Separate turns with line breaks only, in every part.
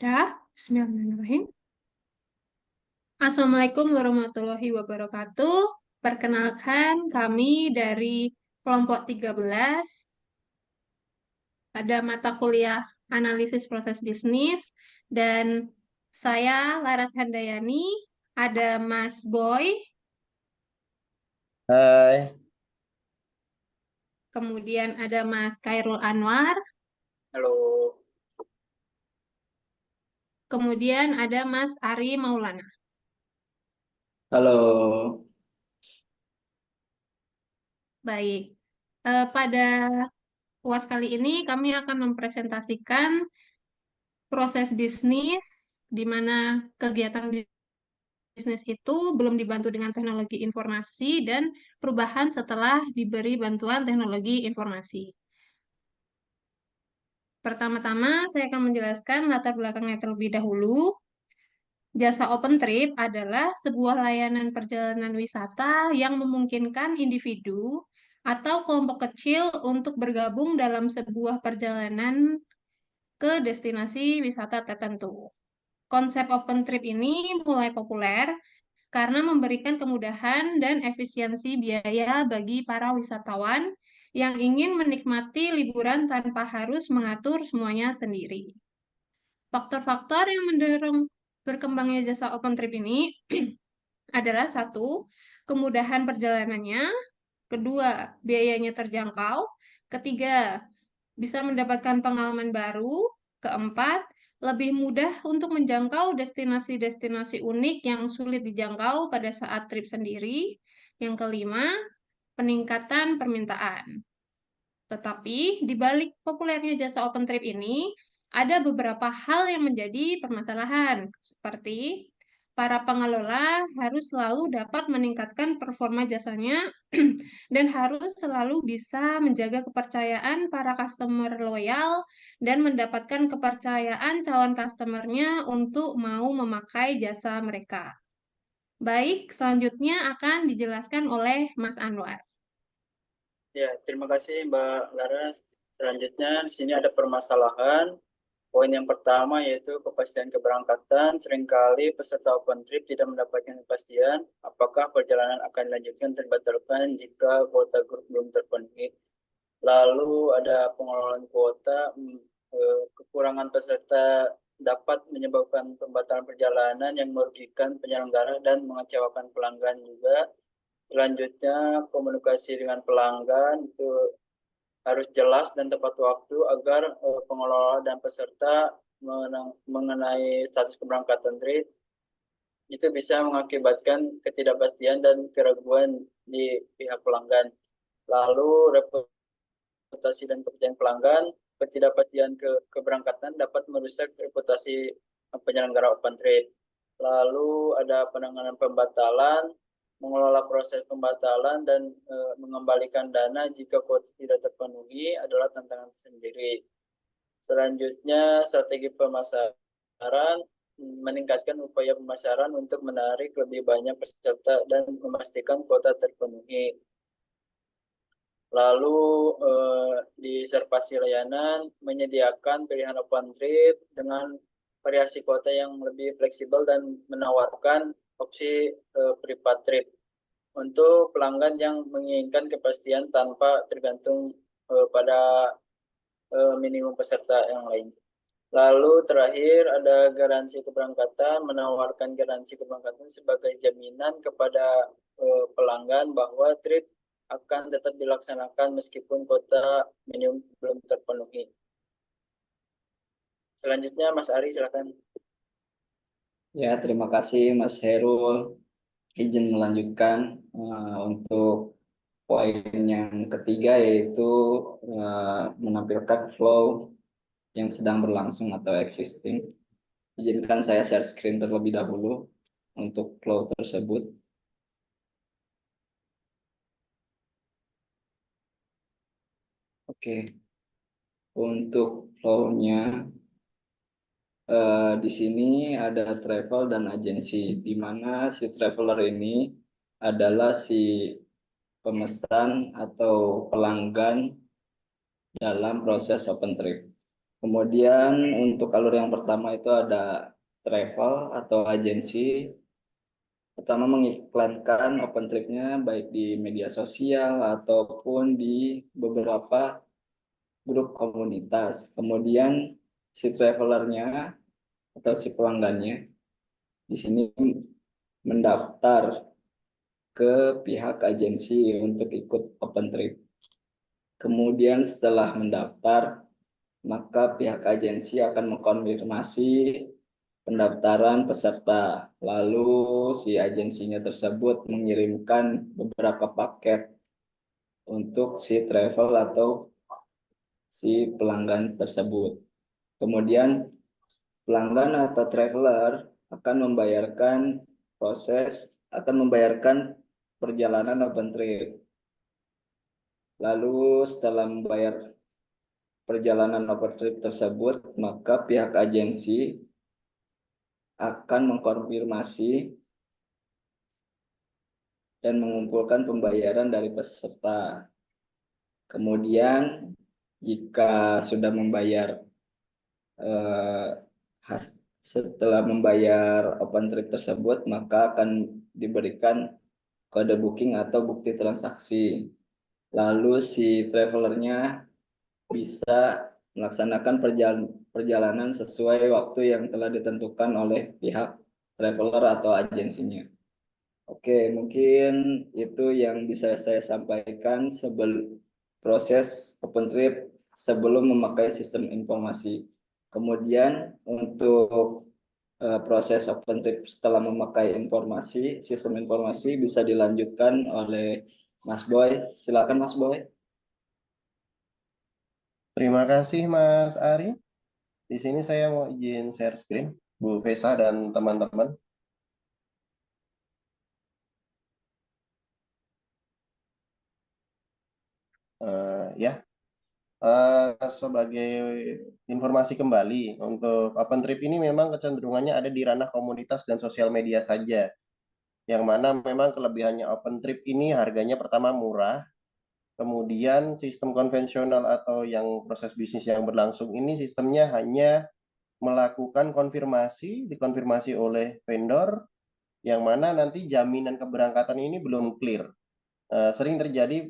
Dah, Bismillahirrahmanirrahim. Assalamualaikum warahmatullahi wabarakatuh. Perkenalkan kami dari kelompok 13 pada mata kuliah analisis proses bisnis dan saya Laras Handayani, ada Mas Boy,
Hai,
kemudian ada Mas Khairul Anwar,
halo,
kemudian ada Mas Ari Maulana.
halo.
Baik, pada UAS kali ini kami akan mempresentasikan proses bisnis di mana kegiatan bisnis itu belum dibantu dengan teknologi informasi dan perubahan setelah diberi bantuan teknologi informasi. Pertama-tama, saya akan menjelaskan latar belakangnya terlebih dahulu. Jasa OpenTrip adalah sebuah layanan perjalanan wisata yang memungkinkan individu atau kelompok kecil untuk bergabung dalam sebuah perjalanan ke destinasi wisata tertentu. Konsep open trip ini mulai populer karena memberikan kemudahan dan efisiensi biaya bagi para wisatawan yang ingin menikmati liburan tanpa harus mengatur semuanya sendiri. Faktor-faktor yang mendorong berkembangnya jasa open trip ini adalah satu, kemudahan perjalanannya, kedua, biayanya terjangkau, ketiga, bisa mendapatkan pengalaman baru. Keempat, lebih mudah untuk menjangkau destinasi-destinasi unik yang sulit dijangkau pada saat trip sendiri. Yang kelima, peningkatan permintaan. Tetapi, di balik populernya jasa open trip ini, ada beberapa hal yang menjadi permasalahan, seperti para pengelola harus selalu dapat meningkatkan performa jasanya dan harus selalu bisa menjaga kepercayaan para customer loyal dan mendapatkan kepercayaan calon customernya untuk mau memakai jasa mereka. Baik, selanjutnya akan dijelaskan oleh Mas Anwar.
Ya, terima kasih Mbak Laras. Selanjutnya di sini ada permasalahan. Poin yang pertama yaitu kepastian keberangkatan. Seringkali peserta open trip tidak mendapatkan kepastian apakah perjalanan akan dilanjutkan atau dibatalkan jika kuota grup belum terpenuhi. Lalu ada pengelolaan kuota, kekurangan peserta dapat menyebabkan pembatalan perjalanan yang merugikan penyelenggara dan mengecewakan pelanggan juga. Selanjutnya, komunikasi dengan pelanggan itu harus jelas dan tepat waktu agar pengelola dan peserta mengenai status keberangkatan trip itu bisa mengakibatkan ketidakpastian dan keraguan di pihak pelanggan. Lalu reputasi dan kepercayaan pelanggan, ketidakpastian keberangkatan dapat merusak reputasi penyelenggara open trip. Lalu ada penanganan pembatalan, mengelola proses pembatalan dan mengembalikan dana jika kuota tidak terpenuhi adalah tantangan sendiri. Selanjutnya, strategi pemasaran, meningkatkan upaya pemasaran untuk menarik lebih banyak peserta dan memastikan kuota terpenuhi. Lalu di servasi layanan menyediakan pilihan open trip dengan variasi kuota yang lebih fleksibel dan menawarkan opsi privat trip untuk pelanggan yang menginginkan kepastian tanpa tergantung pada minimum peserta yang lain. Lalu terakhir ada garansi keberangkatan, menawarkan garansi keberangkatan sebagai jaminan kepada pelanggan bahwa trip akan tetap dilaksanakan meskipun kuota minimum belum terpenuhi. Selanjutnya Mas Ari silakan.
Ya, terima kasih Mas Herul. Izin melanjutkan untuk poin yang ketiga yaitu menampilkan flow yang sedang berlangsung atau existing. Izinkan saya share screen terlebih dahulu untuk flow tersebut. Oke, untuk flow-nya di sini ada travel dan agensi, di mana si traveler ini adalah si pemesan atau pelanggan dalam proses open trip. Kemudian untuk alur yang pertama itu ada travel atau agensi. Pertama mengiklankan open trip-nya baik di media sosial ataupun di beberapa grup komunitas. Kemudian si travelernya atau si pelanggannya di sini mendaftar ke pihak agensi untuk ikut open trip. Kemudian setelah mendaftar, maka pihak agensi akan mengkonfirmasi pendaftaran peserta. Lalu si agensinya tersebut mengirimkan beberapa paket untuk si travel atau si pelanggan tersebut. Kemudian pelanggan atau traveler akan membayarkan perjalanan open trip. Lalu setelah membayar perjalanan open trip tersebut, maka pihak agensi akan mengkonfirmasi dan mengumpulkan pembayaran dari peserta. Kemudian jika sudah membayar eh, setelah membayar open trip tersebut, maka akan diberikan kode booking atau bukti transaksi. Lalu si travelernya bisa melaksanakan perjalanan sesuai waktu yang telah ditentukan oleh pihak traveler atau agensinya. Oke, mungkin itu yang bisa saya sampaikan sebelum proses open trip sebelum memakai sistem informasi. Kemudian untuk proses open trip setelah memakai sistem informasi bisa dilanjutkan oleh Mas Boy. Silakan Mas Boy.
Terima kasih Mas Ari. Di sini saya mau izin share screen, Bu Vesa dan teman-teman. Ya, sebagai informasi kembali, untuk open trip ini memang kecenderungannya ada di ranah komunitas dan sosial media saja. Yang mana memang kelebihannya open trip ini harganya pertama murah, kemudian sistem konvensional atau yang proses bisnis yang berlangsung ini sistemnya hanya melakukan dikonfirmasi oleh vendor, yang mana nanti jaminan keberangkatan ini belum clear. Sering terjadi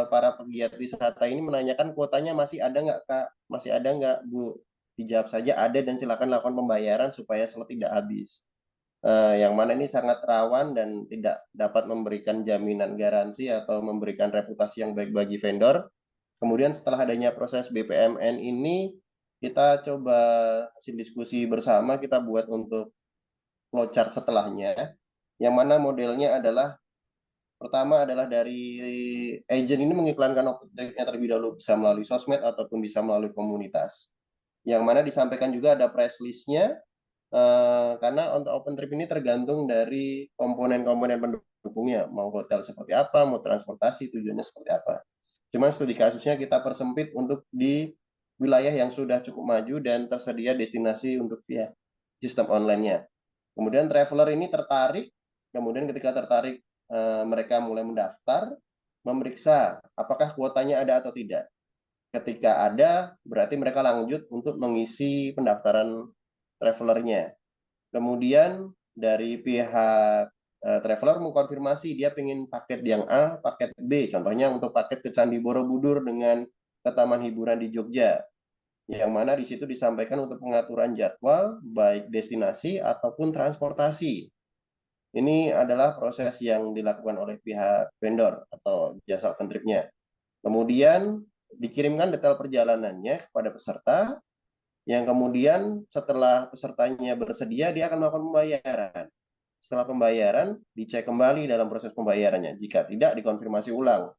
para pegiat wisata ini menanyakan kuotanya masih ada nggak Kak? Masih ada nggak Bu? Dijawab saja ada dan silakan lakukan pembayaran supaya slot tidak habis. Yang mana ini sangat rawan dan tidak dapat memberikan jaminan garansi atau memberikan reputasi yang baik bagi vendor. Kemudian setelah adanya proses BPMN ini, kita coba hasil diskusi bersama, kita buat untuk flowchart setelahnya, yang mana modelnya adalah pertama adalah dari agent ini mengiklankan objeknya terlebih dahulu bisa melalui sosmed ataupun bisa melalui komunitas. Yang mana disampaikan juga ada press list-nya, karena untuk open trip ini tergantung dari komponen-komponen pendukungnya, mau hotel seperti apa, mau transportasi tujuannya seperti apa. Cuma studi kasusnya kita persempit untuk di wilayah yang sudah cukup maju dan tersedia destinasi untuk via sistem online-nya. Kemudian traveler ini tertarik, kemudian ketika tertarik mereka mulai mendaftar, memeriksa apakah kuotanya ada atau tidak. Ketika ada, berarti mereka lanjut untuk mengisi pendaftaran travelernya. Kemudian dari pihak traveler mengkonfirmasi dia ingin paket yang A, paket B. Contohnya untuk paket ke Candi Borobudur dengan ke Taman Hiburan di Jogja, yang mana di situ disampaikan untuk pengaturan jadwal, baik destinasi ataupun transportasi. Ini adalah proses yang dilakukan oleh pihak vendor atau jasa open trip-nya. Kemudian dikirimkan detail perjalanannya kepada peserta, yang kemudian setelah pesertanya bersedia, dia akan melakukan pembayaran. Setelah pembayaran, dicek kembali dalam proses pembayarannya. Jika tidak, dikonfirmasi ulang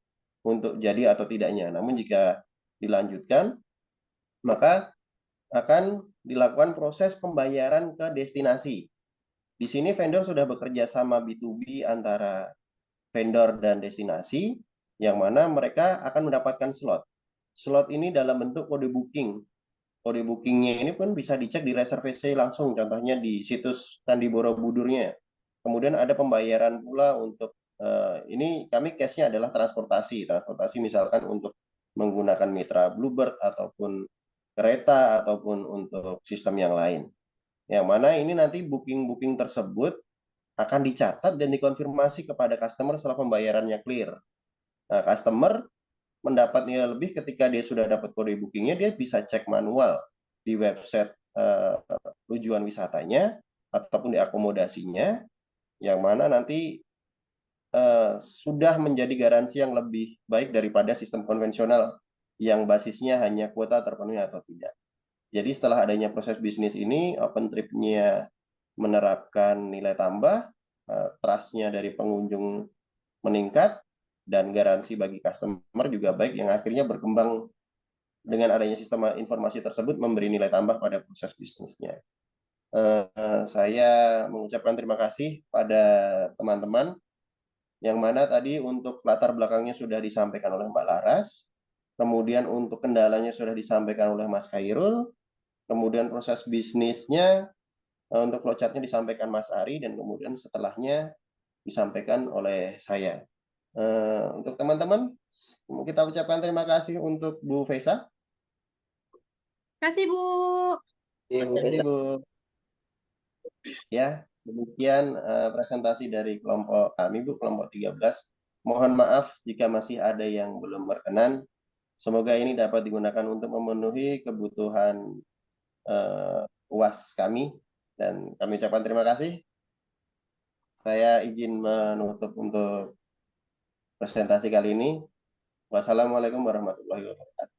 untuk jadi atau tidaknya. Namun jika dilanjutkan, maka akan dilakukan proses pembayaran ke destinasi. Di sini vendor sudah bekerja sama B2B antara vendor dan destinasi, yang mana mereka akan mendapatkan slot. Slot ini dalam bentuk kode booking. Kode bookingnya ini pun bisa dicek di reservasi langsung, contohnya di situs Candi Borobudurnya. Kemudian ada pembayaran pula untuk, ini kami case-nya adalah transportasi misalkan untuk menggunakan mitra Bluebird ataupun kereta ataupun untuk sistem yang lain. Yang mana ini nanti booking-booking tersebut akan dicatat dan dikonfirmasi kepada customer setelah pembayarannya clear. Nah, customer mendapat nilai lebih ketika dia sudah dapat kode bookingnya, dia bisa cek manual di website tujuan wisatanya ataupun di akomodasinya, yang mana nanti sudah menjadi garansi yang lebih baik daripada sistem konvensional yang basisnya hanya kuota terpenuhi atau tidak. Jadi setelah adanya proses bisnis ini, OpenTrip-nya menerapkan nilai tambah, trust-nya dari pengunjung meningkat, dan garansi bagi customer juga baik, yang akhirnya berkembang dengan adanya sistem informasi tersebut memberi nilai tambah pada proses bisnisnya. Saya mengucapkan terima kasih pada teman-teman, yang mana tadi untuk latar belakangnya sudah disampaikan oleh Mbak Laras, kemudian untuk kendalanya sudah disampaikan oleh Mas Khairul, kemudian proses bisnisnya untuk flowchart-nya disampaikan Mas Ari, dan kemudian setelahnya disampaikan oleh saya. Untuk teman-teman, kita ucapkan terima kasih untuk Bu Fesa.
Kasih, Bu.
Bu
Ini
Fesa.
Bu, ya, demikian presentasi dari kelompok kami, Bu, kelompok 13. Mohon maaf jika masih ada yang belum berkenan. Semoga ini dapat digunakan untuk memenuhi kebutuhan UAS kami, dan kami ucapkan terima kasih. Saya izin menutup untuk presentasi kali ini. Wassalamualaikum warahmatullahi wabarakatuh.